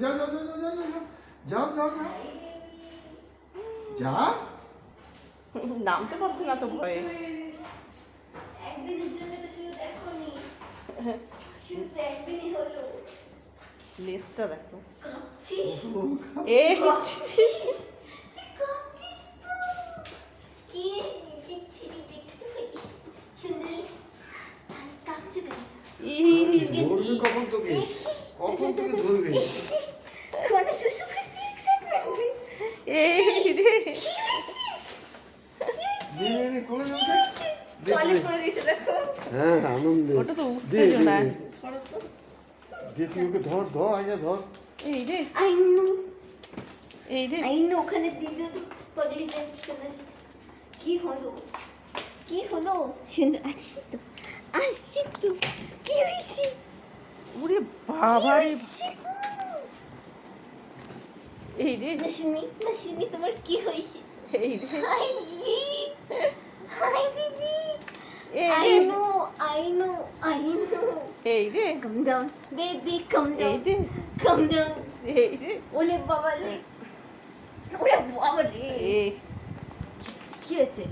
যাও যাও যাও যাও যাও যাও যাও যাও যা নামতে পারছে না তো ভয়ে। একদিনের জন্য তো শুধু দেখোনি, শুধু একদিনই হলো। লেজটা দেখো। কাঁপছিস? এ কাঁপছিস? তুই কাঁপছিস তো? কি বিচ্ছিরি দেখতে হইস সুন্দরী, আর কাঁপছে কেন? ধরবে কখন তোকে? কখন তোকে ধরবে? কোনে শুশু করতে এক্সাইটমেন্ট। এই রে কি হয়েছে? দে দে কোলে যাও টয়লেট করে দিয়েছে দেখো। হ্যাঁ আনন্দে ওটা তো উত্তেজনা। ধরো তো। দে তুই ওকে ধর ধর আগে ধর এই রে আই নো এই রে আই নো, ওখানে দিদি তো পাগলি যায় চলে আসছে। কি হলো? কি হলো? সুন্দর আসছি তো, আসছি তো। কি হয়েছে? ওরে বাবা রে। এই রে না শুনি তোমার কি হয়েছে? এই রে হাই বিবি, হাই বিবি। এই আই রে no I know I know. এই রে কাম ডাউন বেবি, কাম এই ডাউন, রে কাম ডাউন। এই রে ওলে বাবা রে, ওরে বাবা রে। এ কি হয়েছে?